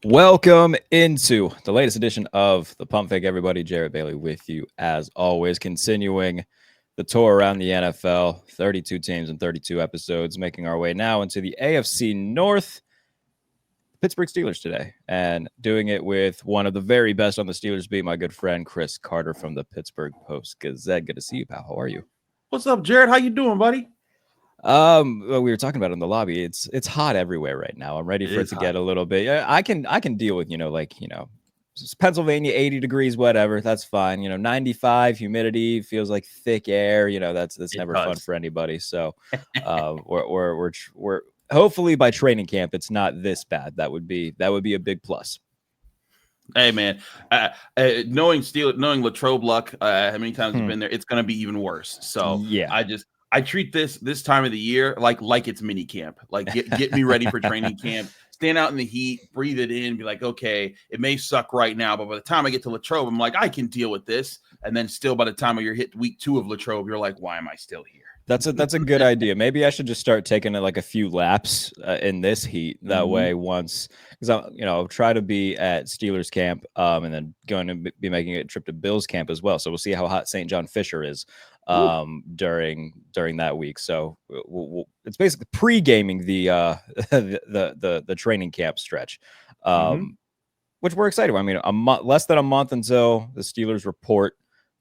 Welcome into the latest edition of the Pump Fake, everybody. Jarrett Bailey with you as always, continuing the tour around the NFL. 32 teams and 32 episodes, making our way now into the AFC North. Pittsburgh Steelers today, and doing it with one of the very best on the Steelers beat, my good friend Chris Carter from the Pittsburgh Post-Gazette. Good to see you, pal. How are you? What's up, Jared? How you doing, buddy? Well, we were talking about it in the lobby. It's hot everywhere right now. I'm ready for it to get a little bit. I can deal with Pennsylvania 80 degrees, whatever. That's fine. 95 humidity, feels like thick air. That's never fun for anybody. So, we're hopefully by training camp it's not this bad. That would be a big plus. Hey man, knowing Latrobe Luck, how many times you've been there, it's gonna be even worse. So yeah, I treat this time of the year like it's mini camp. Like get me ready for training camp. Stand out in the heat, breathe it in, be like, okay, it may suck right now, but by the time I get to Latrobe, I'm like, I can deal with this. And then still by the time you're hit week 2 of Latrobe, you're like, why am I still here? That's a good idea. Maybe I should just start taking like a few laps in this heat. That way, once, because I'll try to be at Steelers camp, and then going to be making a trip to Bills camp as well. So we'll see how hot St. John Fisher is during that week. So it's basically pre-gaming the the training camp stretch, which we're excited about. I mean, less than a month until the Steelers report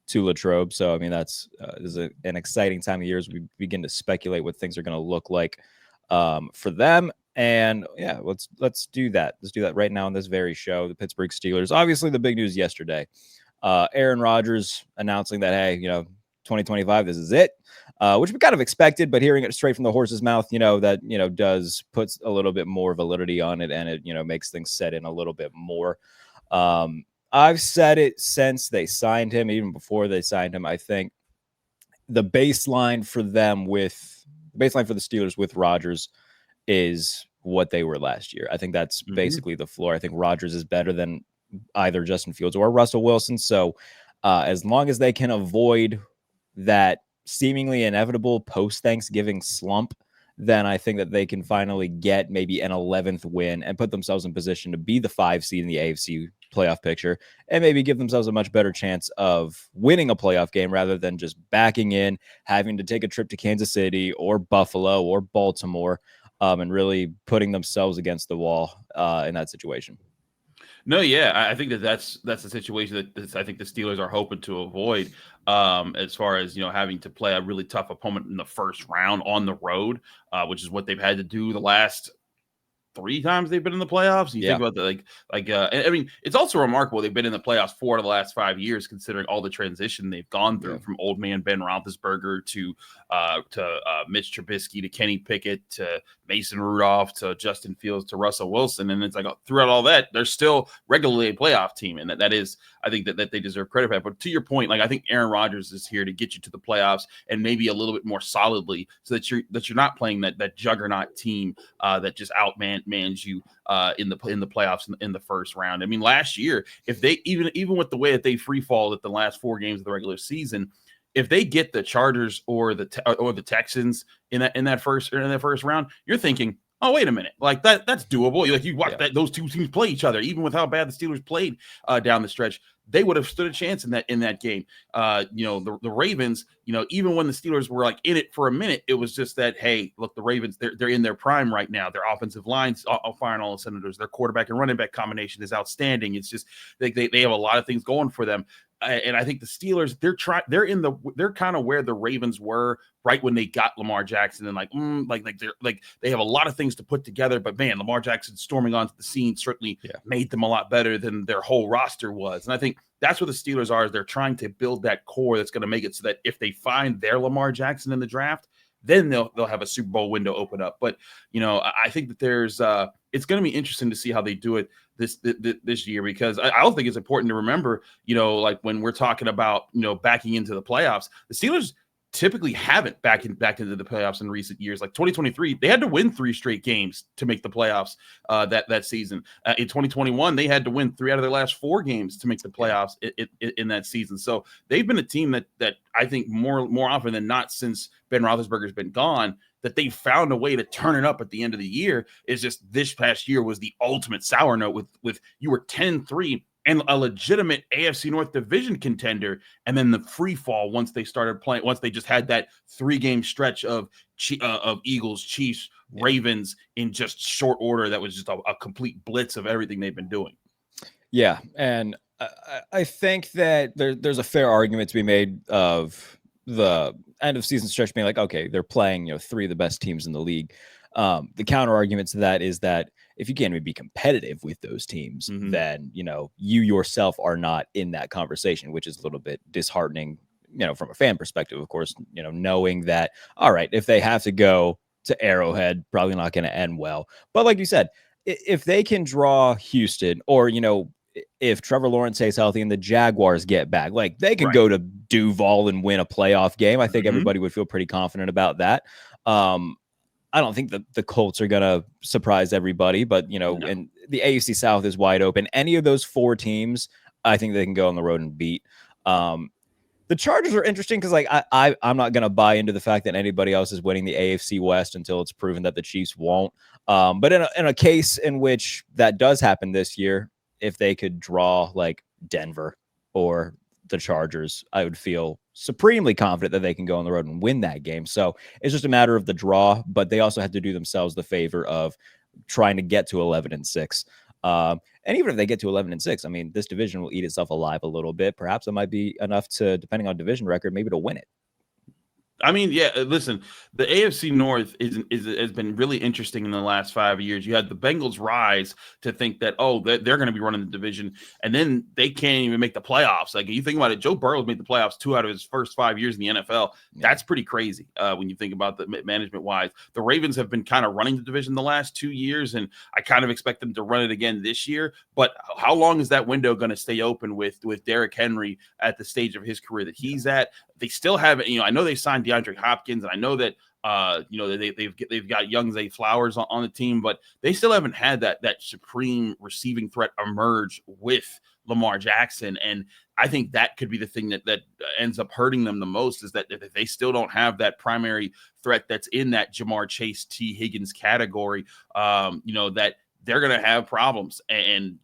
to Latrobe. So, I mean, this is an exciting time of year as we begin to speculate what things are going to look like for them. And yeah, let's do that. Let's do that right now on this very show. The Pittsburgh Steelers. Obviously, the big news yesterday, Aaron Rodgers announcing that, hey, 2025, this is it, which we kind of expected, but hearing it straight from the horse's mouth, that, does puts a little bit more validity on it, and it, makes things set in a little bit more. I've said it since they signed him, even before they signed him. I think the baseline for the Steelers with Rodgers is what they were last year. I think that's basically the floor. I think Rodgers is better than either Justin Fields or Russell Wilson. So as long as they can avoid that seemingly inevitable post-Thanksgiving slump, then I think that they can finally get maybe an 11th win and put themselves in position to be the 5 seed in the AFC playoff picture, and maybe give themselves a much better chance of winning a playoff game rather than just backing in, having to take a trip to Kansas City or Buffalo or Baltimore, and really putting themselves against the wall in that situation. No, yeah, I think that's the situation that I think the Steelers are hoping to avoid, as far as having to play a really tough opponent in the first round on the road, which is what they've had to do the last 3 times they've been in the playoffs. You think about that, I mean, it's also remarkable they've been in the playoffs 4 of the last 5 years, considering all the transition they've gone through from old man Ben Roethlisberger to Mitch Trubisky to Kenny Pickett to Mason Rudolph to Justin Fields to Russell Wilson, and it's like throughout all that, they're still regularly a playoff team, and that is, I think that they deserve credit for that. But to your point, I think Aaron Rodgers is here to get you to the playoffs and maybe a little bit more solidly, so that you're not playing that juggernaut team that just outmans you in the playoffs in the first round. I mean, last year, if they even with the way that they free fall at the last 4 games of the regular season, if they get the Chargers or the Texans in that first round, you're thinking, oh, wait a minute, that's doable. You watch those 2 teams play each other, even with how bad the Steelers played down the stretch, they would have stood a chance in that game. The Ravens, even when the Steelers were in it for a minute, it was just that, hey, look, the Ravens, they're in their prime right now. Their offensive line's firing all the cylinders. Their quarterback and running back combination is outstanding. It's just they have a lot of things going for them. And I think the Steelers, they're kind of where the Ravens were right when they got Lamar Jackson, and they have a lot of things to put together. But man, Lamar Jackson storming onto the scene certainly made them a lot better than their whole roster was. And I think that's what the Steelers are, is they're trying to build that core that's going to make it so that if they find their Lamar Jackson in the draft, then they'll have a Super Bowl window open up. But I think that there's it's going to be interesting to see how they do it this year, because I don't think it's important to remember, when we're talking about backing into the playoffs, the Steelers typically haven't back into the playoffs in recent years. Like 2023, they had to win 3 straight games to make the playoffs that season. In 2021, they had to win 3 out of their last 4 games to make the playoffs in that season. So they've been a team that I think more often than not, since Ben Roethlisberger's been gone, that they found a way to turn it up at the end of the year. Is just this past year was the ultimate sour note with you were 10-3 and a legitimate AFC North division contender, and then the free fall once they started playing, once they just had that 3-game stretch of Eagles, Chiefs, Ravens in just short order. That was just a complete blitz of everything they've been doing. Yeah, and I think that there's a fair argument to be made of the end of season stretch being like, okay, they're playing 3 of the best teams in the league. The counter argument to that is that if you can't even be competitive with those teams, then you yourself are not in that conversation, which is a little bit disheartening, from a fan perspective, of course, knowing that, all right, if they have to go to Arrowhead, probably not going to end well. But like you said, if they can draw Houston, or if Trevor Lawrence stays healthy and the Jaguars get back, like they can go to Duval and win a playoff game. I think everybody would feel pretty confident about that. I don't think that the Colts are going to surprise everybody, but, and the AFC South is wide open. Any of those 4 teams, I think they can go on the road and beat. The Chargers are interesting because, like, I'm not going to buy into the fact that anybody else is winning the AFC West until it's proven that the Chiefs won't. But in a case in which that does happen this year, if they could draw like Denver or the Chargers, I would feel supremely confident that they can go on the road and win that game. So it's just a matter of the draw, but they also have to do themselves the favor of trying to get to 11-6. And even if they get to 11-6, I mean, this division will eat itself alive a little bit. Perhaps it might be enough to, depending on division record, maybe to win it. I mean, yeah, listen, the AFC North has been really interesting in the last 5 years. You had the Bengals rise to think that, they're going to be running the division, and then they can't even make the playoffs. Like, you think about it, Joe Burrow's made the playoffs 2 out of his first 5 years in the NFL. That's pretty crazy when you think about the management-wise. The Ravens have been kind of running the division the last 2 years, and I kind of expect them to run it again this year. But how long is that window going to stay open with Derrick Henry at the stage of his career that he's at? They still haven't, I know they signed DeAndre Hopkins, and I know that, they've got young Zay Flowers on the team, but they still haven't had that supreme receiving threat emerge with Lamar Jackson. And I think that could be the thing that ends up hurting them the most, is that they still don't have that primary threat that's in that Jamar Chase, T. Higgins category, that they're going to have problems. And,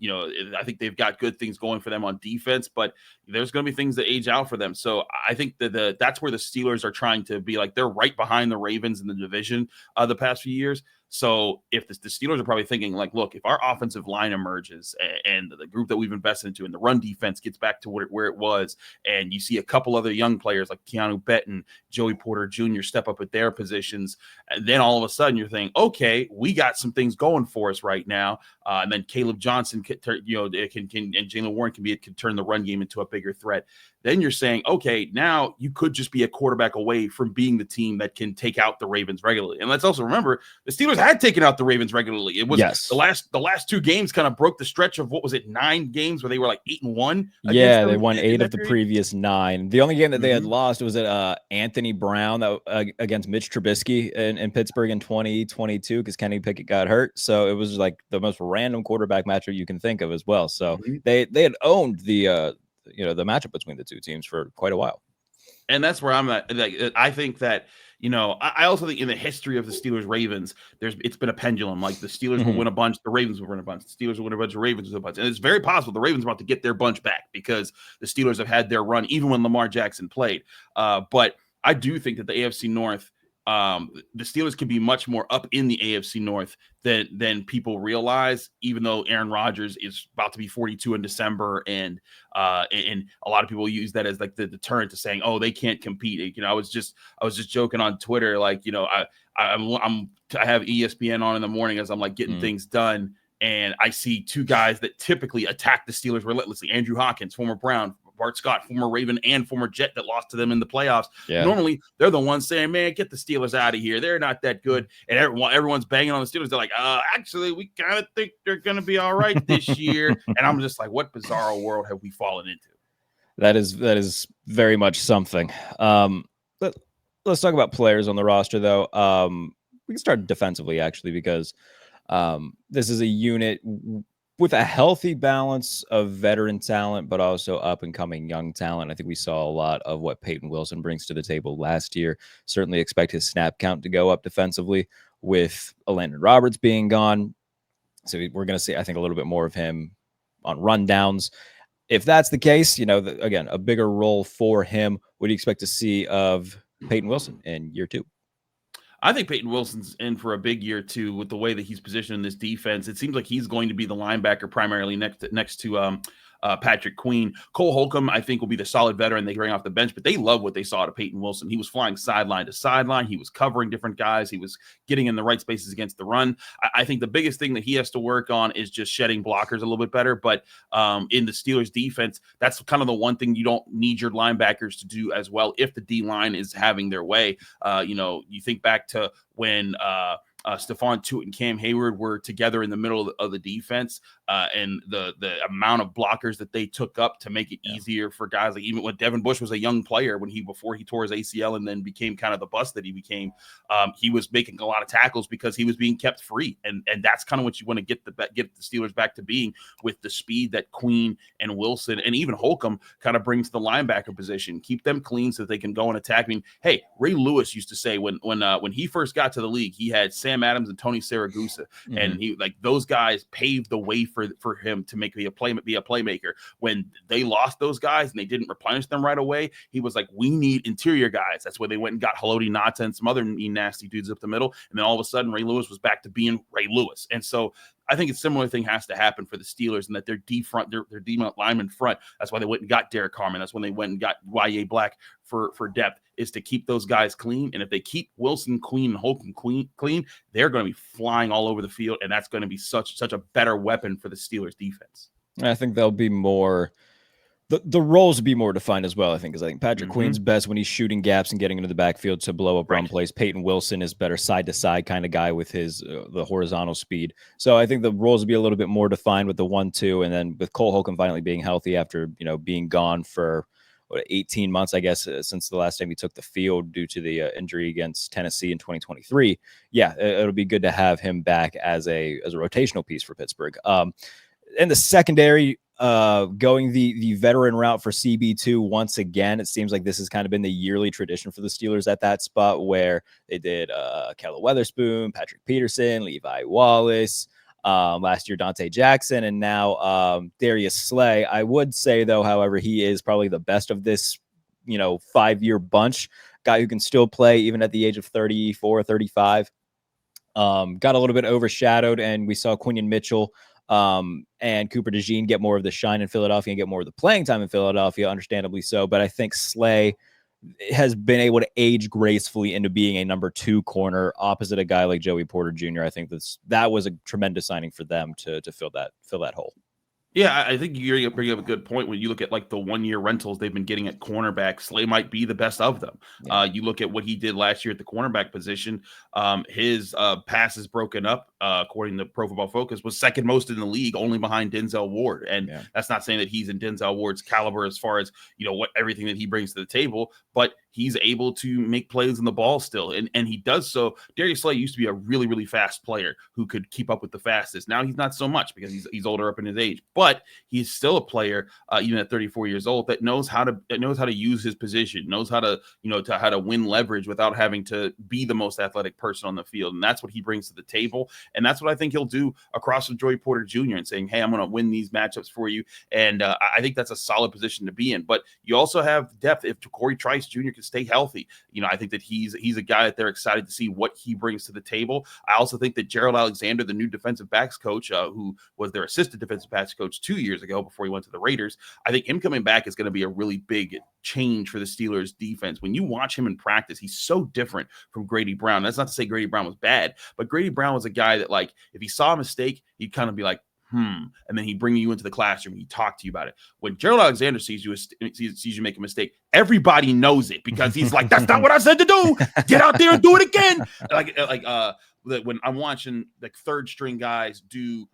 I think they've got good things going for them on defense, but there's going to be things that age out for them. So I think that that's where the Steelers are trying to be, like, they're right behind the Ravens in the division the past few years. So if the Steelers are probably thinking, like, look, if our offensive line emerges and the group that we've invested into and the run defense gets back to where it was, and you see a couple other young players like Keanu Benton, Joey Porter Jr. step up at their positions, and then all of a sudden you're thinking, okay, we got some things going for us right now. And then Caleb Johnson can and Jaylen Warren can turn the run game into a bigger threat. Then you're saying, okay, now you could just be a quarterback away from being the team that can take out the Ravens regularly. And let's also remember, the Steelers had taken out the Ravens regularly. It was the last 2 games kind of broke the stretch of, 9 games where they were like 8-1. Yeah, they won 8 of the previous 9. The only game that they had lost was at Anthony Brown against Mitch Trubisky in Pittsburgh in 2022 because Kenny Pickett got hurt. So it was like the most random quarterback matchup you can think of as well. So they had owned the matchup between the 2 teams for quite a while. And that's where I'm at. Like, I think that, I also think in the history of the Steelers Ravens, it's been a pendulum. Like, the Steelers will win a bunch, the Ravens will win a bunch, the Steelers will win a bunch, the Ravens will win a bunch. And it's very possible the Ravens are about to get their bunch back because the Steelers have had their run even when Lamar Jackson played. But I do think that the AFC North, the Steelers can be much more up in the AFC North than people realize, even though Aaron Rodgers is about to be 42 in December, and a lot of people use that as like the deterrent to saying, oh, they can't compete. I was just joking on Twitter, like, I have ESPN on in the morning as I'm like getting things done, and I see 2 guys that typically attack the Steelers relentlessly: Andrew Hawkins, former Brown; Bart Scott, former Raven and former Jet that lost to them in the playoffs. Yeah. Normally, they're the ones saying, man, get the Steelers out of here. They're not that good. And everyone's banging on the Steelers. They're like, actually, we kind of think they're going to be all right this year. And I'm just like, what bizarre world have we fallen into? That is very much something. Let's talk about players on the roster, though. We can start defensively, actually, because this is a unit with a healthy balance of veteran talent, but also up and coming young talent. I think we saw a lot of what Payton Wilson brings to the table last year. Certainly expect his snap count to go up defensively with Aaron Rodgers being gone. So we're going to see, I think, a little bit more of him on rundowns. If that's the case, again, a bigger role for him. What do you expect to see of Payton Wilson in year 2? I think Payton Wilson's in for a big year too, with the way that he's positioned in this defense. It seems like he's going to be the linebacker primarily next to Patrick Queen. Cole Holcomb, I think, will be the solid veteran they bring off the bench, but they love what they saw to Payton Wilson. He was flying sideline to sideline. He was covering different guys. He was getting in the right spaces against the run. I think the biggest thing that he has to work on is just shedding blockers a little bit better. But in the Steelers defense, that's kind of the one thing you don't need your linebackers to do as well if the D-line is having their way. You think back to when Stephon Tuitt and Cam Hayward were together in the middle of the defense, and the amount of blockers that they took up to make it easier for guys. Like even when Devin Bush was a young player, before he tore his ACL and then became kind of the bust that he became, he was making a lot of tackles because he was being kept free, and that's kind of what you want to get the Steelers back to being, with the speed that Queen and Wilson and even Holcomb kind of brings to the linebacker position. Keep them clean so that they can go and attack. I mean, hey, Ray Lewis used to say when he first got to the league, he had Sam Adams and Tony Saragusa, and he those guys paved the way for him to be a playmaker. When they lost those guys and they didn't replenish them right away, he was like, we need interior guys. That's why they went and got Haloti Ngata and some other nasty dudes up the middle, and then all of a sudden Ray Lewis was back to being Ray Lewis. And so I think a similar thing has to happen for the Steelers, and that their D lineman front. That's why they went and got Derek Carman. That's when they went and got Y.A. Black for depth, is to keep those guys clean. And if they keep Wilson clean and Holcomb clean, they're going to be flying all over the field, and that's going to be such a better weapon for the Steelers defense. I think they'll be more. The roles will be more defined as well, I think, because I think Patrick Queen's best when he's shooting gaps and getting into the backfield to blow up run plays. Payton Wilson is better side-to-side kind of guy with his the horizontal speed. So I think the roles will be a little bit more defined with the 1-2, and then with Cole Holcomb finally being healthy after being gone for 18 months, I guess, since the last time he took the field due to the injury against Tennessee in 2023. Yeah, it'll be good to have him back as a rotational piece for Pittsburgh. In the secondary, going the veteran route for CB2 once again. It seems like this has kind of been the yearly tradition for the Steelers at that spot, where they did Kella Weatherspoon, Patrick Peterson, Levi Wallace, last year Dante Jackson, and now Darius Slay. I would say, though, however, he is probably the best of this 5-year bunch, guy who can still play even at the age of 34, 35. Got a little bit overshadowed, and we saw Quinion Mitchell and Cooper DeJean get more of the shine in Philadelphia and get more of the playing time in Philadelphia, understandably so. But I think Slay has been able to age gracefully into being a number 2 corner opposite a guy like Joey Porter Jr. I think that was a tremendous signing for them to fill that hole. Yeah, I think you bring up a good point. When you look at like the 1-year rentals they've been getting at cornerback, Slay might be the best of them. Yeah. You look at what he did last year at the cornerback position. His passes broken up, according to Pro Football Focus, was second most in the league, only behind Denzel Ward. And that's not saying that he's in Denzel Ward's caliber as far as what everything that he brings to the table, but he's able to make plays on the ball still, and he does so. Darius Slay used to be a really, really fast player who could keep up with the fastest. Now he's not so much because he's older up in his age, but he's still a player, even at 34 years old, that knows how to use his position, knows how to how to win leverage without having to be the most athletic person on the field, and that's what he brings to the table, and that's what I think he'll do across from Joey Porter Jr. and saying, hey, I'm going to win these matchups for you, and I think that's a solid position to be in. But you also have depth if Corey Trice Jr. can stay healthy. I think that he's a guy that they're excited to see what he brings to the table. I also think that Gerald Alexander, the new defensive backs coach, who was their assistant defensive backs coach 2 years ago before he went to the Raiders, I think him coming back is going to be a really big change for the Steelers defense. When you watch him in practice, he's so different from Grady Brown. That's not to say Grady Brown was bad, but Grady Brown was a guy that, like, if he saw a mistake, he'd kind of be like, and then he'd bring you into the classroom. He'd talk to you about it. When Gerald Alexander sees you make a mistake, everybody knows it because he's like, "That's not what I said to do. Get out there and do it again." Like when I'm watching like third string guys do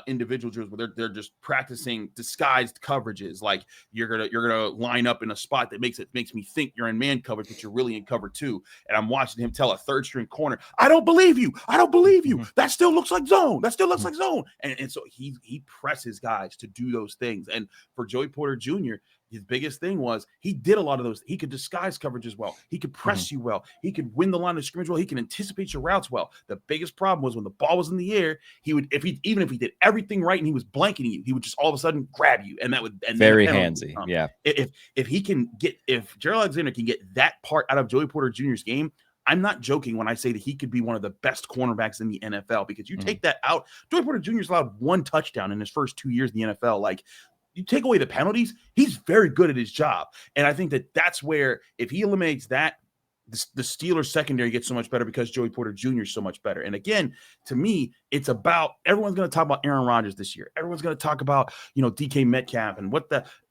individual drills where they're just practicing disguised coverages. Like you're gonna line up in a spot that makes me think you're in man coverage, but you're really in cover 2. And I'm watching him tell a third string corner, I don't believe you. That still looks like zone. And so he presses guys to do those things. And for Joey Porter Jr., his biggest thing was he did a lot of those. He could disguise coverages well. He could press you well. He could win the line of scrimmage well. He can anticipate your routes well. The biggest problem was when the ball was in the air, even if he did everything right and he was blanketing you, he would just all of a sudden grab you, and that would very handsy. Yeah. If Gerald Alexander can get that part out of Joey Porter Jr.'s game, I'm not joking when I say that he could be one of the best cornerbacks in the NFL, because you take that out. Joey Porter Jr.'s allowed 1 touchdown in his first 2 years in the NFL. Like, you take away the penalties, he's very good at his job. And I think that's where, if he eliminates that, the Steelers secondary gets so much better because Joey Porter Jr. is so much better. And again, to me, it's about, everyone's going to talk about Aaron Rodgers this year. Everyone's going to talk about, DK Metcalf and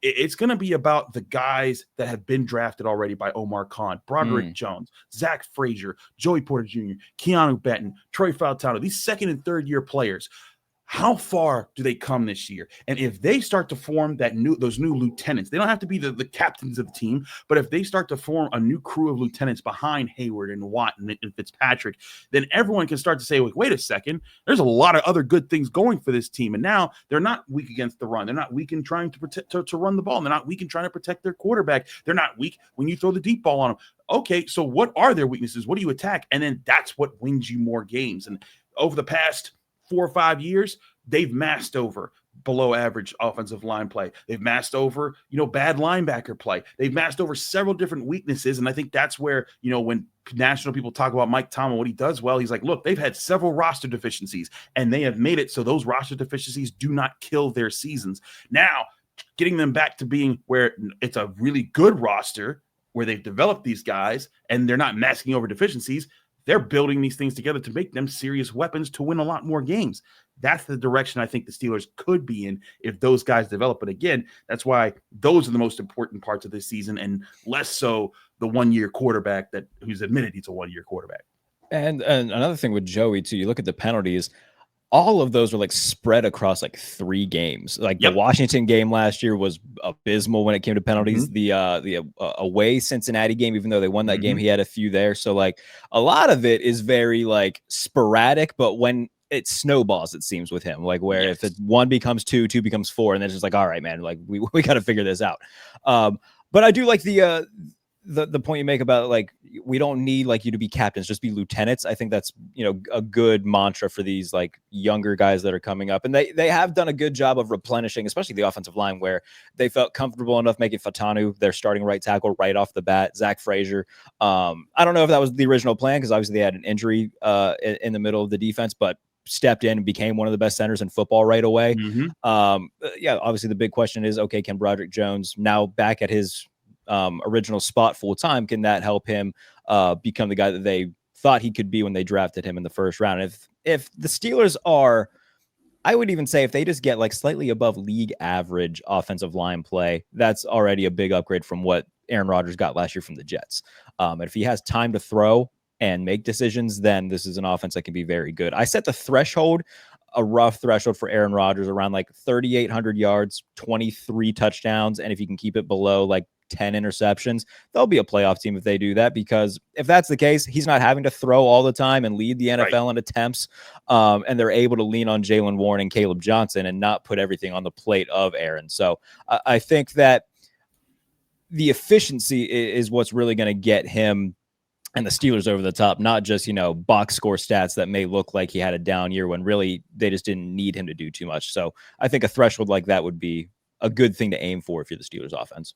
it's going to be about the guys that have been drafted already by Omar Khan, Broderick Jones, Zach Frazier, Joey Porter Jr., Keanu Benton, Troy Fautano, these second and third year players. How far do they come this year? And if they start to form those new lieutenants, they don't have to be the captains of the team, but if they start to form a new crew of lieutenants behind Hayward and Watt and Fitzpatrick, then everyone can start to say, wait a second, there's a lot of other good things going for this team. And now they're not weak against the run. They're not weak in trying to run the ball. And they're not weak in trying to protect their quarterback. They're not weak when you throw the deep ball on them. Okay, so what are their weaknesses? What do you attack? And then that's what wins you more games. And over the past 4 or 5 years, they've masked over below average offensive line play. They've masked over, bad linebacker play. They've masked over several different weaknesses. And I think that's where, when national people talk about Mike Tomlin, what he does well, he's like, look, they've had several roster deficiencies and they have made it so those roster deficiencies do not kill their seasons. Now, getting them back to being where it's a really good roster, where they've developed these guys and they're not masking over deficiencies, they're building these things together to make them serious weapons to win a lot more games. That's the direction I think the Steelers could be in if those guys develop. But again, that's why those are the most important parts of this season, and less so the 1-year quarterback who's admitted he's a 1-year quarterback. And another thing with Joey too, you look at the penalties, all of those were like spread across like 3 games. Like the Washington game last year was abysmal when it came to penalties. The away Cincinnati game, even though they won that game, he had a few there. So like a lot of it is very like sporadic, but when it snowballs, it seems, with him, like where if 1 becomes 2, 2 becomes 4, and then it's just like, all right, man, like we got to figure this out. But I do like the point you make about like, we don't need like you to be captains, just be lieutenants. I think that's, a good mantra for these like younger guys that are coming up. And they have done a good job of replenishing, especially the offensive line, where they felt comfortable enough making Fautanu their starting right tackle right off the bat. Zach Frazier. I don't know if that was the original plan, because obviously they had an injury in the middle of the defense, but stepped in and became one of the best centers in football right away. Obviously the big question is, okay, can Broderick Jones, now back at his original spot full time, can that help him become the guy that they thought he could be when they drafted him in the first round? If the Steelers are, I would even say, if they just get like slightly above league average offensive line play, that's already a big upgrade from what Aaron Rodgers got last year from the Jets. And if he has time to throw and make decisions, then this is an offense that can be very good. I set the threshold, a rough threshold for Aaron Rodgers, around like 3,800 yards, 23 touchdowns. And if you can keep it below like 10 interceptions, they'll be a playoff team if they do that, because if that's the case, he's not having to throw all the time and lead the NFL in attempts. And they're able to lean on Jaylen Warren and Caleb Johnson and not put everything on the plate of Aaron. So I think that the efficiency is what's really going to get him and the Steelers over the top, not just, box score stats that may look like he had a down year when really they just didn't need him to do too much. So I think a threshold like that would be a good thing to aim for if you're the Steelers offense.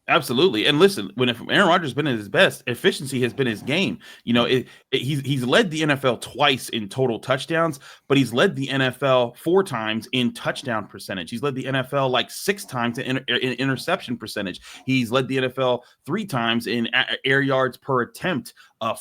Absolutely. And listen, when Aaron Rodgers has been at his best, efficiency has been his game. He's led the NFL twice in total touchdowns, but he's led the NFL 4 times in touchdown percentage. He's led the NFL like 6 times in interception percentage. He's led the NFL 3 times in air yards per attempt,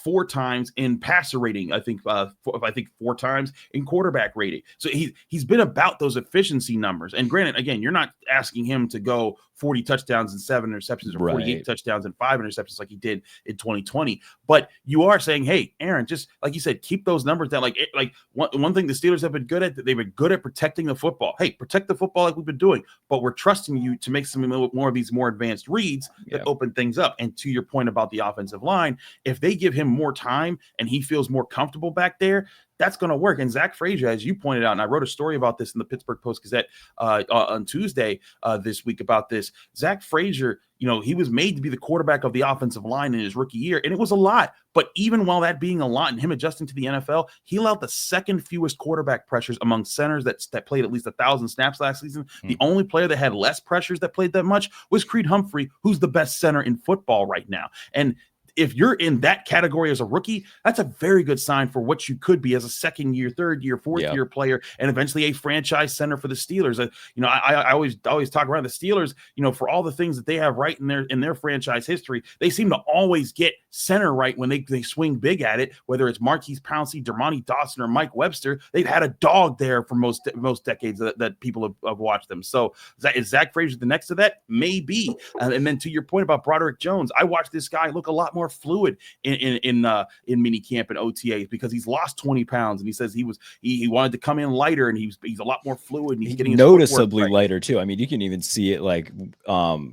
4 times in passer rating. I think 4 times in quarterback rating. So he's been about those efficiency numbers. And granted, again, you're not asking him to go 40 touchdowns and 7 interceptions interceptions or 48 Right. touchdowns and 5 interceptions like he did in 2020. But you are saying, hey, Aaron, just like you said, keep those numbers down. Like one thing the Steelers have been good at, they've been good at protecting the football. Hey, protect the football like we've been doing, but we're trusting you to make some more of these more advanced reads that open things up. And to your point about the offensive line, if they give him more time and he feels more comfortable back there, that's going to work. And Zach Frazier, as you pointed out, and I wrote a story about this in the Pittsburgh Post-Gazette on Tuesday this week about this. Zach Frazier, he was made to be the quarterback of the offensive line in his rookie year, and it was a lot. But even while that being a lot and him adjusting to the NFL, he allowed the second fewest quarterback pressures among centers that played at least 1,000 snaps last season. The only player that had less pressures that played that much was Creed Humphrey, who's the best center in football right now. And if you're in that category as a rookie, that's a very good sign for what you could be as a second year, third year, fourth year player, and eventually a franchise center for the Steelers. I always talk around the Steelers, for all the things that they have right in their franchise history, they seem to always get center right when they swing big at it, whether it's Marquise Pouncey, Dermontti Dawson, or Mike Webster. They've had a dog there for most decades that people have watched them. So is Zach Frazier the next to that? Maybe. And then to your point about Broderick Jones, I watched this guy look a lot more fluid in mini camp and OTAs because he's lost 20 pounds, and he says he wanted to come in lighter, and he's a lot more fluid, and he's getting his noticeably lighter too. I mean, you can even see it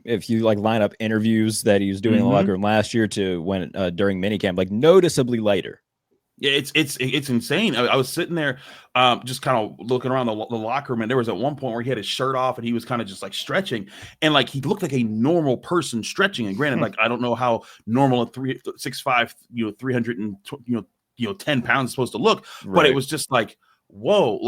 if you line up interviews that he was doing in the locker room last year to when during minicamp, noticeably lighter. Yeah, it's insane. I was sitting there just kind of looking around the locker room, and there was at one point where he had his shirt off and he was kind of just stretching, and he looked like a normal person stretching. And granted, I don't know how normal a 6'5", 310 pounds is supposed to look, but it was just whoa,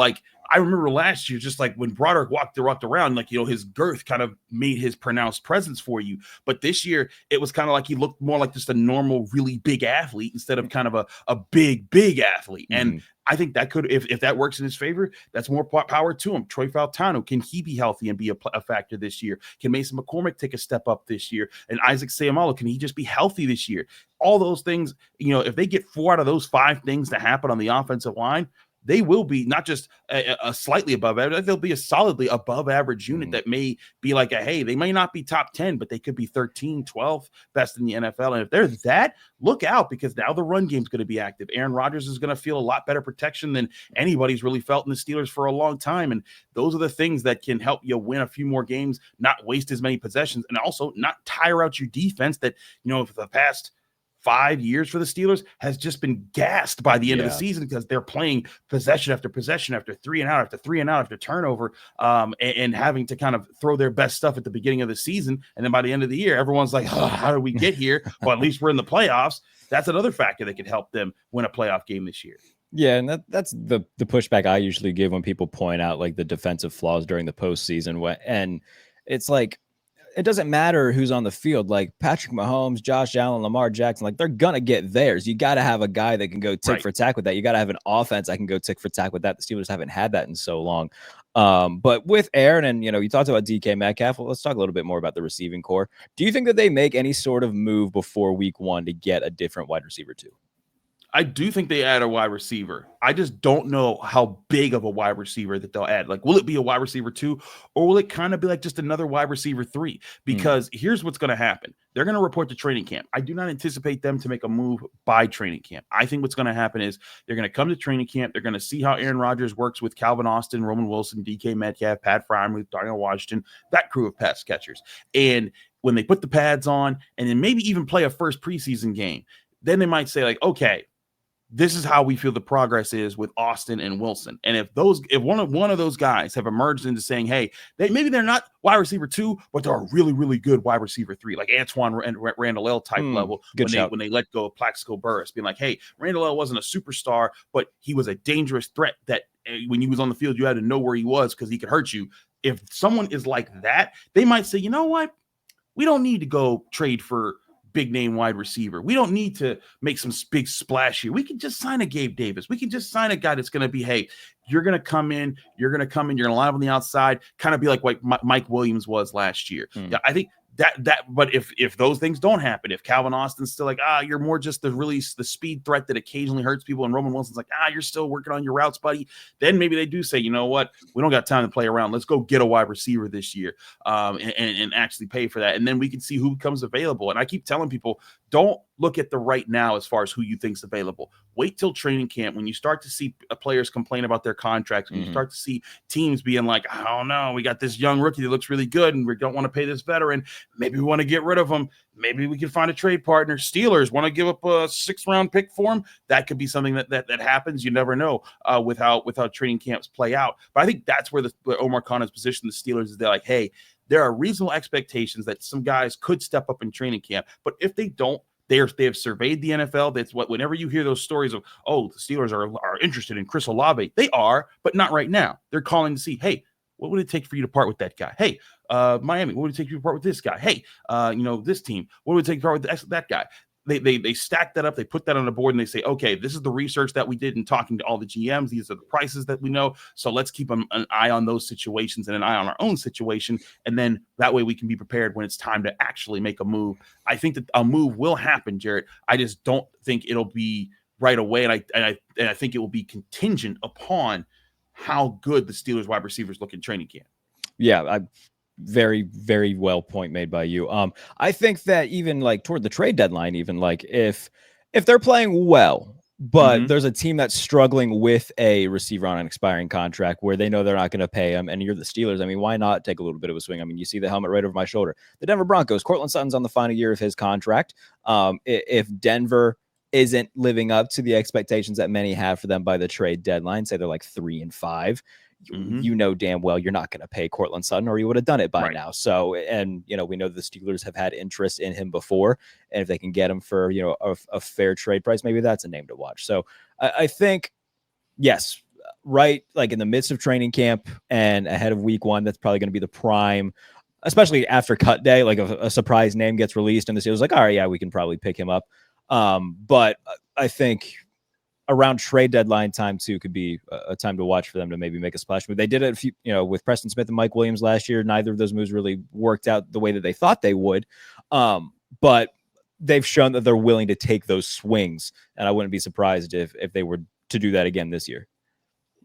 I remember last year, just when Broderick walked around, his girth kind of made his pronounced presence for you. But this year, it was kind of he looked more like just a normal, really big athlete instead of kind of a big athlete. And I think that could, if that works in his favor, that's more power to him. Troy Fautano, can he be healthy and be a factor this year? Can Mason McCormick take a step up this year? And Isaac Seumalo, can he just be healthy this year? All those things, if they get 4 out of those 5 things to happen on the offensive line, they will be not just a slightly above average, they'll be a solidly above average unit that may be hey, they may not be top 10, but they could be 13, 12 best in the NFL. And if they're that, look out, because now the run game's going to be active. Aaron Rodgers is going to feel a lot better protection than anybody's really felt in the Steelers for a long time. And those are the things that can help you win a few more games, not waste as many possessions, and also not tire out your defense that, for the past 5 years for the Steelers has just been gassed by the end of the season because they're playing possession after possession after 3 and out after 3 and out after turnover, and having to kind of throw their best stuff at the beginning of the season. And then by the end of the year, everyone's like, oh, how did we get here? Well, at least we're in the playoffs. That's another factor that could help them win a playoff game this year. Yeah, and that's the pushback I usually give when people point out the defensive flaws during the postseason. And it's it doesn't matter who's on the field. Patrick Mahomes, Josh Allen, Lamar Jackson, they're going to get theirs. You got to have a guy that can go tick for tack with that. You got to have an offense that can go tick for tack with that. The Steelers haven't had that in so long. But with Aaron and, you talked about DK Metcalf. Well, let's talk a little bit more about the receiving core. Do you think that they make any sort of move before week 1 to get a different wide receiver too? I do think they add a wide receiver. I just don't know how big of a wide receiver that they'll add. Will it be a wide receiver 2, or will it kind of be just another wide receiver 3? Because here's what's going to happen. They're going to report to training camp. I do not anticipate them to make a move by training camp. I think what's going to happen is they're going to come to training camp. They're going to see how Aaron Rodgers works with Calvin Austin, Roman Wilson, DK Metcalf, Pat Freiermuth, Darnell Washington, that crew of pass catchers. And when they put the pads on and then maybe even play a first preseason game, then they might say okay, this is how we feel the progress is with Austin and Wilson. And if one of those guys have emerged into saying, hey, maybe they're not wide receiver 2, but they're a really, really good wide receiver 3, like Antoine Randall L type level, when they let go of Plaxico Burress, being hey, Randall L wasn't a superstar, but he was a dangerous threat that when he was on the field, you had to know where he was because he could hurt you. If someone is like that, they might say, you know what? We don't need to go trade for big name wide receiver. We don't need to make some big splash here. We can just sign a Gabe Davis. We can just sign a guy that's going to be, hey, you're going to come in, you're going to line up on the outside, kind of be like what Mike Williams was last year. Yeah, I think But if those things don't happen, if Calvin Austin's still like, you're more just the speed threat that occasionally hurts people, and Roman Wilson's like, you're still working on your routes, buddy, then maybe they do say, you know what, we don't got time to play around. Let's go get a wide receiver this year, and actually pay for that. And then we can see who becomes available. And I keep telling people, don't look at the right now as far as who you think's available. Wait till training camp when you start to see players complain about their contracts, when you start to see teams being like, oh no, we got this young rookie that looks really good and we don't want to pay this veteran. Maybe we want to get rid of him. Maybe we can find a trade partner. Steelers want to give up a 6th-round pick for him. That could be something that happens. You never know with how training camps play out. But I think that's where Omar Khan is positioned. The Steelers is they're like, hey, there are reasonable expectations that some guys could step up in training camp. But if they don't, they have surveyed the NFL. That's what, whenever you hear those stories of, the Steelers are interested in Chris Olave, they are, but not right now. They're calling to see, hey, what would it take for you to part with that guy? Hey, Miami, what would it take for you to part with this guy? Hey, this team, what would it take to part with that guy? They stack that up, they put that on the board, and they say, okay, this is the research that we did in talking to all the GMs. These are the prices that we know. So let's keep an eye on those situations and an eye on our own situation. And then that way we can be prepared when it's time to actually make a move. I think that a move will happen, Jarrett. I just don't think it'll be right away. And I think it will be contingent upon how good the Steelers wide receivers look in training camp. Yeah, very, very well point made by you. I think that even like toward the trade deadline, even like if they're playing well, but there's a team that's struggling with a receiver on an expiring contract where they know they're not going to pay him, and you're the Steelers, I mean, why not take a little bit of a swing? I mean, you see the helmet right over my shoulder. The Denver Broncos, Cortland Sutton's on the final year of his contract. If Denver isn't living up to the expectations that many have for them by the trade deadline, say they're like 3-5, you know damn well you're not going to pay Cortland Sutton, or you would have done it by now. So, and we know the Steelers have had interest in him before, and if they can get him for a fair trade price, maybe that's a name to watch. So I think, yes, right, like in the midst of training camp and ahead of week 1, that's probably going to be the prime, especially after cut day, like a surprise name gets released and the Steelers like, all right, yeah, we can probably pick him up. But I think around trade deadline time too could be a time to watch for them to maybe make a splash move. They did it with Preston Smith and Mike Williams last year. Neither of those moves really worked out the way that they thought they would. But they've shown that they're willing to take those swings, and I wouldn't be surprised if they were to do that again this year.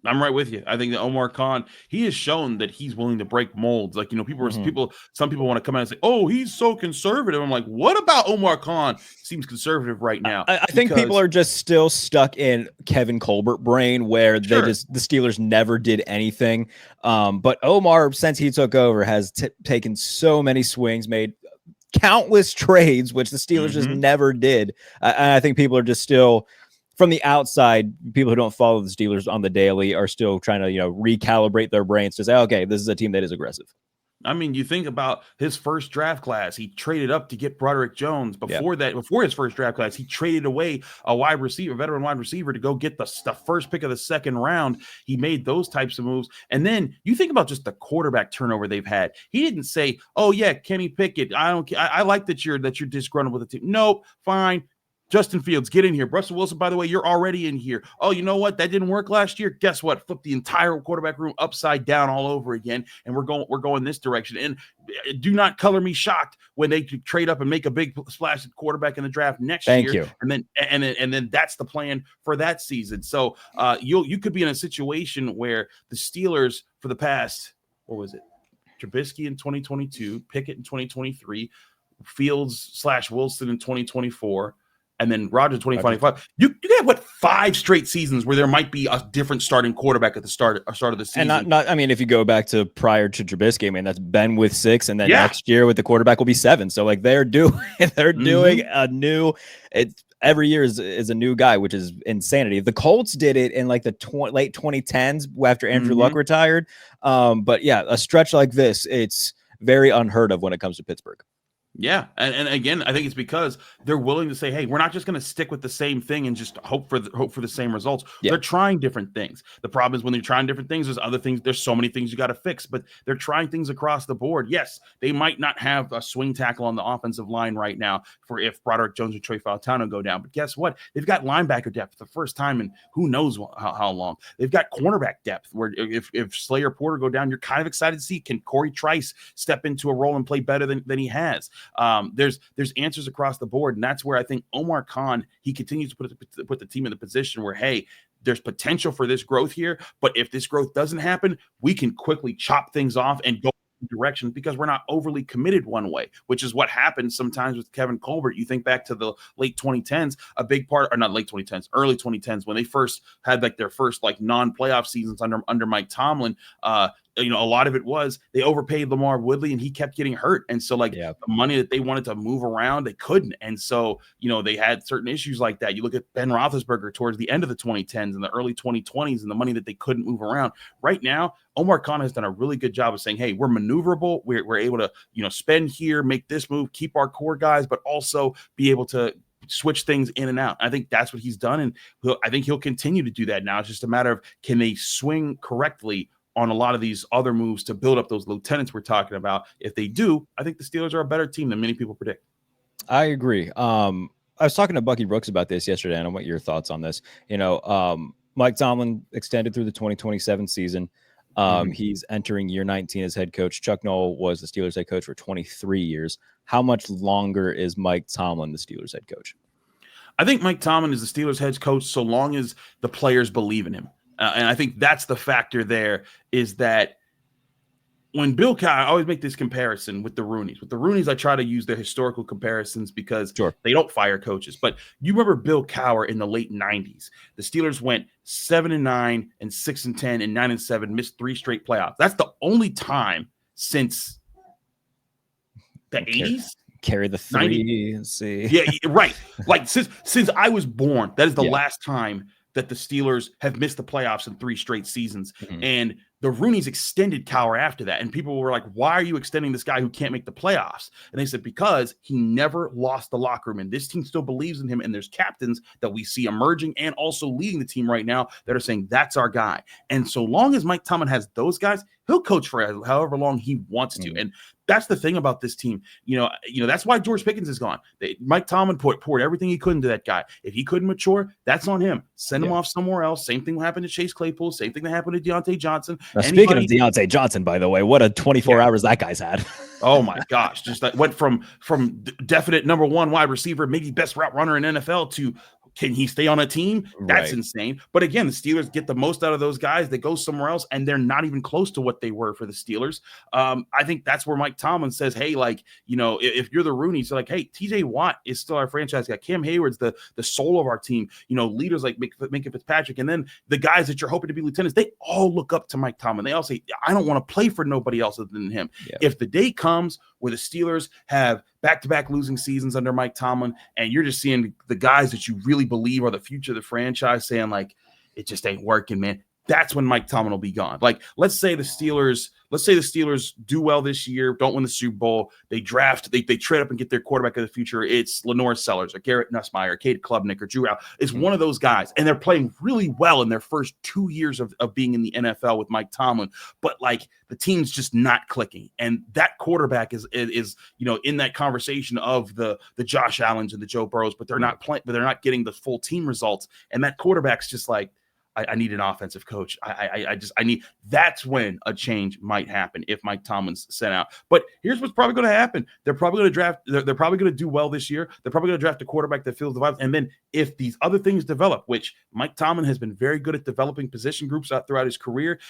I'm right with you. I think that Omar Khan, he has shown that he's willing to break molds. Like, some people want to come out and say, oh, he's so conservative. I'm like, what about Omar Khan seems conservative right now? I think people are just still stuck in Kevin Colbert brain where the Steelers never did anything. But Omar, since he took over, has taken so many swings, made countless trades, which the Steelers just never did. And I think people are just still, from the outside, people who don't follow the Steelers on the daily are still trying to, recalibrate their brains to say, okay, this is a team that is aggressive. I mean, you think about his first draft class, he traded up to get Broderick Jones. Before his first draft class, he traded away a veteran wide receiver, to go get the first pick of the 2nd round. He made those types of moves. And then you think about just the quarterback turnover they've had. He didn't say, oh yeah, Kenny Pickett, I like that you're disgruntled with the team. Nope, fine. Justin Fields, get in here. Russell Wilson, by the way, you're already in here. Oh, you know what? That didn't work last year. Guess what? Flip the entire quarterback room upside down all over again, and we're going this direction. And do not color me shocked when they could trade up and make a big splash at quarterback in the draft next year. Thank you. And then that's the plan for that season. So you could be in a situation where the Steelers, for the past, what was it? Trubisky in 2022, Pickett in 2023, Fields/Wilson in 2024. And then Rodgers 2025. You have 5 straight seasons where there might be a different starting quarterback at the start of the season. And not I mean, if you go back to prior to Trubisky, I mean, that's been with 6, and then next year with the quarterback will be 7. So like they're doing a new. Every year is a new guy, which is insanity. The Colts did it in like the late 2010s after Andrew Luck retired. But yeah, a stretch like this, it's very unheard of when it comes to Pittsburgh. Yeah, and again, I think it's because they're willing to say, "Hey, we're not just going to stick with the same thing and just hope for the same results." Yeah. They're trying different things. The problem is when they're trying different things, there's other things. There's so many things you got to fix, but they're trying things across the board. Yes, they might not have a swing tackle on the offensive line right now for if Broderick Jones or Trey Fautano go down, but guess what? They've got linebacker depth for the first time in who knows how long. They've got cornerback depth where if Slayer Porter go down, you're kind of excited to see can Corey Trice step into a role and play better than he has. There's answers across the board, and that's where I think Omar Khan, he continues to put the team in the position where, hey, there's potential for this growth here, but if this growth doesn't happen, we can quickly chop things off and go direction because we're not overly committed one way, which is what happens sometimes with Kevin Colbert. You think back to the late 2010s, a big part, or not late 2010s, early 2010s, when they first had like their first like non-playoff seasons under Mike Tomlin. A lot of it was they overpaid Lamar Woodley and he kept getting hurt. And so the money that they wanted to move around, they couldn't. And so, they had certain issues like that. You look at Ben Roethlisberger towards the end of the 2010s and the early 2020s and the money that they couldn't move around. Right now, Omar Khan has done a really good job of saying, hey, we're maneuverable. We're able to, spend here, make this move, keep our core guys, but also be able to switch things in and out. I think that's what he's done. And I think he'll continue to do that now. It's just a matter of can they swing correctly on a lot of these other moves to build up those lieutenants we're talking about. If they do, I think the Steelers are a better team than many people predict. I agree. I was talking to Bucky Brooks about this yesterday, and I want your thoughts on this. Mike Tomlin extended through the 2027 season. He's entering year 19 as head coach. Chuck Noll was the Steelers head coach for 23 years. How much longer is Mike Tomlin the Steelers head coach? I think Mike Tomlin is the Steelers head coach so long as the players believe in him. And I think that's the factor there is that when Bill Cowher, I always make this comparison with the Rooneys. With the Rooneys, I try to use their historical comparisons because they don't fire coaches. But you remember Bill Cowher in the late 90s. The Steelers went 7-9 and 6-10 and 9-7, missed 3 straight playoffs. That's the only time since the 80s. Carry the 3 and see. Yeah, right. Like since I was born, that is the last time that the Steelers have missed the playoffs in 3 straight seasons. And the Rooneys extended Cowher after that. And people were like, why are you extending this guy who can't make the playoffs? And they said, because he never lost the locker room. And this team still believes in him. And there's captains that we see emerging and also leading the team right now that are saying, that's our guy. And so long as Mike Tomlin has those guys, he'll coach for however long he wants to. And that's the thing about this team. That's why George Pickens is gone. Mike Tomlin poured everything he could into that guy. If he couldn't mature, that's on him. Send him off somewhere else. Same thing happened to Chase Claypool. Same thing that happened to Deontay Johnson. Now, speaking of Deontay Johnson, by the way, what a 24 hours that guy's had. Oh my gosh. Just that went from definite number 1 wide receiver, maybe best route runner in NFL to can he stay on a team? That's insane. But again, the Steelers get the most out of those guys. They go somewhere else, and they're not even close to what they were for the Steelers. I think that's where Mike Tomlin says, hey, if you're the Rooneys, they're like, hey, TJ Watt is still our franchise guy. Cam Hayward's the soul of our team. Leaders like Minka Fitzpatrick. And then the guys that you're hoping to be lieutenants, they all look up to Mike Tomlin. They all say, I don't want to play for nobody else other than him. Yeah. If the day comes where the Steelers have back-to-back losing seasons under Mike Tomlin, and you're just seeing the guys that you really believe are the future of the franchise saying, like, it just ain't working, man. That's when Mike Tomlin will be gone. Like, let's say the Steelers do well this year, don't win the Super Bowl. They draft, they trade up and get their quarterback of the future. It's Lenore Sellers or Garrett Nussmeier, or Cade Klubnik or Drew Al. It's one of those guys. And they're playing really well in their first 2 years of being in the NFL with Mike Tomlin. But the team's just not clicking. And that quarterback is in that conversation of the Josh Allens and the Joe Burrows, but they're not playing, but they're not getting the full team results. And that quarterback's just like, I need an offensive coach. I need. That's when a change might happen if Mike Tomlin's sent out. But here's what's probably going to happen: they're probably going to draft. They're probably going to do well this year. They're probably going to draft a quarterback that fills the vibes. And then if these other things develop, which Mike Tomlin has been very good at developing position groups out throughout his career.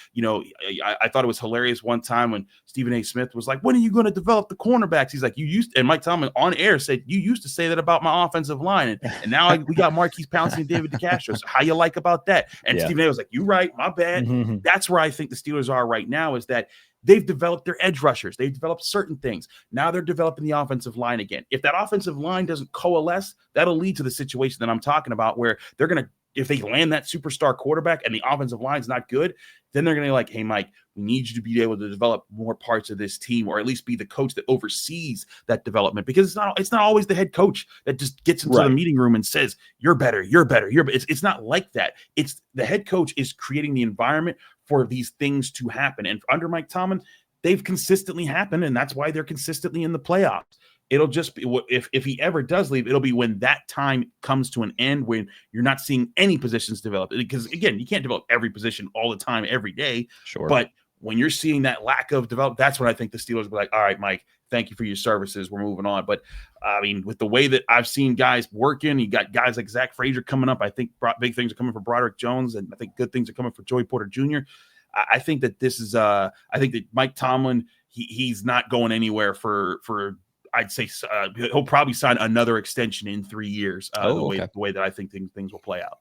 I thought it was hilarious one time when Stephen A. Smith was like, "When are you going to develop the cornerbacks?" He's like, "You used," and Mike Tomlin on air said, "You used to say that about my offensive line, and now we got Marquise Pouncey and David DeCastro. So how you like about that?" And Stephen A. was like, "You right, my bad." That's where I think the Steelers are right now, is that they've developed their edge rushers. They've developed certain things. Now they're developing the offensive line again. If that offensive line doesn't coalesce, that'll lead to the situation that I'm talking about, where they're going to if they land that superstar quarterback and the offensive line's not good, then they're going to be like, hey, Mike, we need you to be able to develop more parts of this team, or at least be the coach that oversees that development, because it's not always the head coach that just gets into the meeting room and says, you're better. It's not like that. It's the head coach is creating the environment for these things to happen. And under Mike Tomlin, they've consistently happened, and that's why they're consistently in the playoffs. It'll just be, if he ever does leave, it'll be when that time comes to an end, when you're not seeing any positions develop. Because again, you can't develop every position all the time, every day. Sure. But when you're seeing that lack of development, that's when I think the Steelers will be like, all right, Mike, thank you for your services. We're moving on. But I mean, with the way that I've seen guys working, you got guys like Zach Frazier coming up. I think big things are coming for Broderick Jones, and I think good things are coming for Joey Porter Jr. I think that this is I think that Mike Tomlin, he's not going anywhere for I'd say he'll probably sign another extension in 3 years. The way that I think things will play out.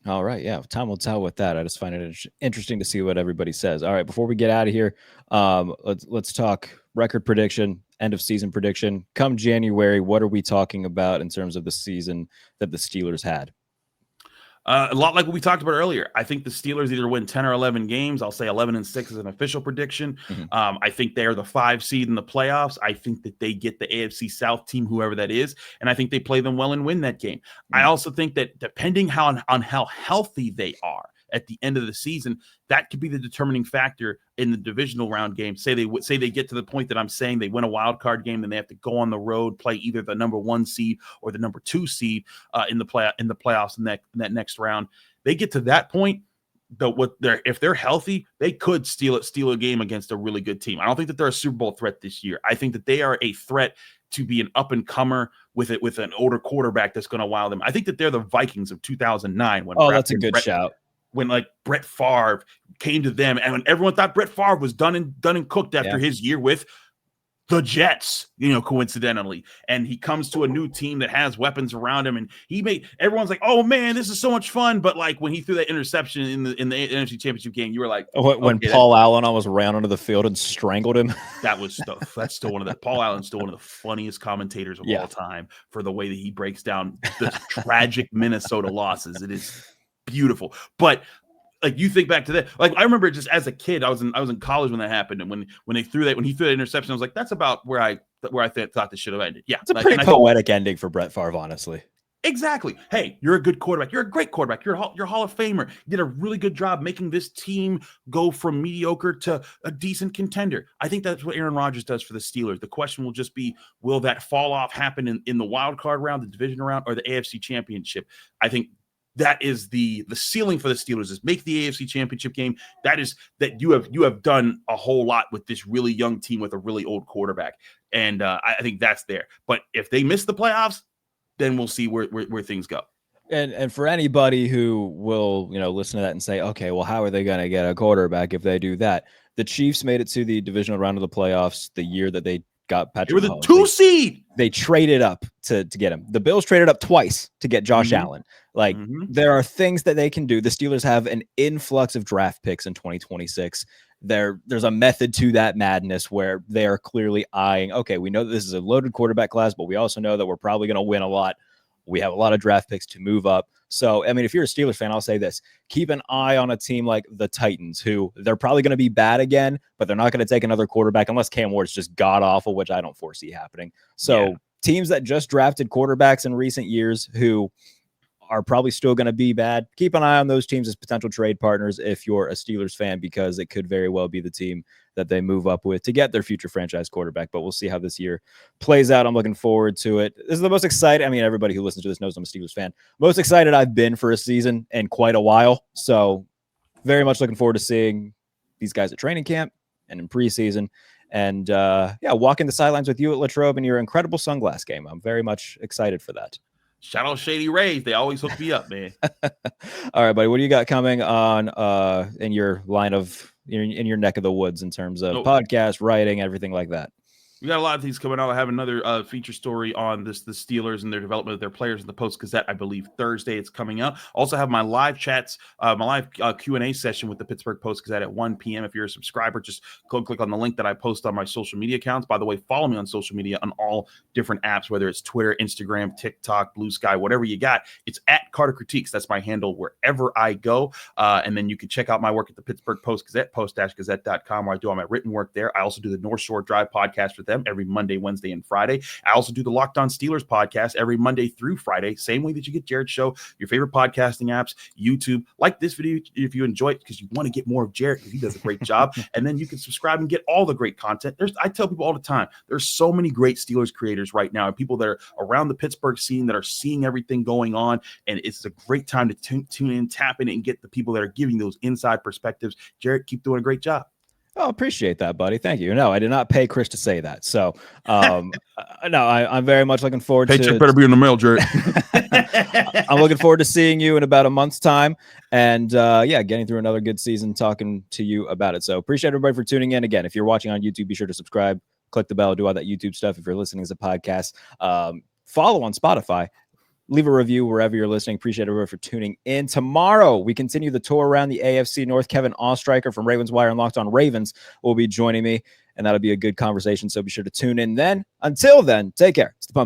All right. Yeah. Time will tell with that. I just find it interesting to see what everybody says. All right. Before we get out of here, let's talk record prediction, end of season prediction. Come January, what are we talking about in terms of the season that the Steelers had? A lot like what we talked about earlier. I think the Steelers either win 10 or 11 games. I'll say 11-6 is an official prediction. Mm-hmm. I think they're the 5 seed in the playoffs. I think that they get the AFC South team, whoever that is, and I think they play them well and win that game. Mm-hmm. I also think that depending on how healthy they are at the end of the season, that could be the determining factor in the divisional round game. Say they get to the point that I'm saying they win a wild card game, then they have to go on the road, play either the number 1 seed or the number 2 seed in the playoffs in that next round. They get to that point, if they're healthy, they could steal a game against a really good team. I don't think that they're a Super Bowl threat this year. I think that they are a threat to be an up and comer with an older quarterback that's going to wow them. I think that they're the Vikings of 2009. That's a good shout. When like Brett Favre came to them, and when everyone thought Brett Favre was done and cooked after his year with the Jets, coincidentally, and he comes to a new team that has weapons around him, and everyone's like, "Oh man, this is so much fun!" But like when he threw that interception in the NFC Championship game, you were like, when Paul Allen almost ran onto the field and strangled him. That's still one of the Paul Allen's still one of the funniest commentators of all time for the way that he breaks down the tragic Minnesota losses. It is beautiful. But like, you think back to that, like I remember just as a kid, I was in college when that happened, and when he threw that interception, I was like, that's about where I thought this should have ended. Yeah, it's a pretty poetic ending for Brett Favre, honestly. Exactly. Hey, you're a good quarterback. You're a great quarterback. You're a Hall of Famer. You did a really good job making this team go from mediocre to a decent contender. I think that's what Aaron Rodgers does for the Steelers. The question will just be, will that fall off happen in the wild card round, the division round, or the AFC Championship? I think that is the ceiling for the Steelers, is make the AFC Championship game. That you have done a whole lot with this really young team with a really old quarterback, and I think that's there. But if they miss the playoffs, then we'll see where things go. And for anybody who will listen to that and say, okay, well, how are they going to get a quarterback if they do that? The Chiefs made it to the divisional round of the playoffs the year that they got Patrick. They were the 2 seed. They traded up to get him. The Bills traded up twice to get Josh Allen. Like, there are things that they can do. The Steelers have an influx of draft picks in 2026. There's a method to that madness where they are clearly eyeing, okay, we know that this is a loaded quarterback class, but we also know that we're probably going to win a lot. We have a lot of draft picks to move up. So, I mean, if you're a Steelers fan, I'll say this. Keep an eye on a team like the Titans, who they're probably going to be bad again, but they're not going to take another quarterback unless Cam Ward's just god-awful, which I don't foresee happening. So teams that just drafted quarterbacks in recent years who are probably still going to be bad, keep an eye on those teams as potential trade partners if you're a Steelers fan, because it could very well be the team that they move up with to get their future franchise quarterback. But we'll see how this year plays out. I'm looking forward to it. This is the most excited. I mean, everybody who listens to this knows I'm a Steelers fan. Most excited I've been for a season in quite a while. So very much looking forward to seeing these guys at training camp and in preseason. And walking the sidelines with you at Latrobe in your incredible sunglass game. I'm very much excited for that. Shout out Shady Rays. They always hook me up, man. All right, buddy. What do you got coming on in your line of in your neck of the woods in terms of podcast, writing, everything like that? We got a lot of things coming out. I have another feature story on the Steelers and their development of their players in the Post-Gazette, I believe Thursday it's coming out. Also have my live chats, my live Q&A session with the Pittsburgh Post-Gazette at 1 p.m. If you're a subscriber, just click on the link that I post on my social media accounts. By the way, follow me on social media on all different apps, whether it's Twitter, Instagram, TikTok, Blue Sky, whatever you got. It's at Carter Critiques. That's my handle wherever I go. And then you can check out my work at the Pittsburgh Post-Gazette, post-gazette.com, where I do all my written work there. I also do the North Shore Drive podcast with them every Monday, Wednesday, and Friday. I also do the Locked On Steelers podcast every Monday through Friday, same way that you get Jarrett's show, your favorite podcasting apps, YouTube. Like this video if you enjoy it because you want to get more of Jarrett because he does a great job. And then you can subscribe and get all the great content. I tell people all the time, there's so many great Steelers creators right now and people that are around the Pittsburgh scene that are seeing everything going on. And it's a great time to tune in, tap in, and get the people that are giving those inside perspectives. Jarrett, keep doing a great job. Oh, appreciate that, buddy. Thank you. No, I did not pay Chris to say that. So, no, I'm very much looking forward to. Paycheck better be in the mail, Jarrett. I'm looking forward to seeing you in about a month's time, and getting through another good season, talking to you about it. So, appreciate everybody for tuning in. Again, if you're watching on YouTube, be sure to subscribe, click the bell, do all that YouTube stuff. If you're listening as a podcast, follow on Spotify. Leave a review wherever you're listening. Appreciate everyone for tuning in. Tomorrow, we continue the tour around the AFC North. Kevin Ostreicher from Ravens Wire and Locked On Ravens will be joining me, and that'll be a good conversation, so be sure to tune in then. Until then, take care. It's the Pump.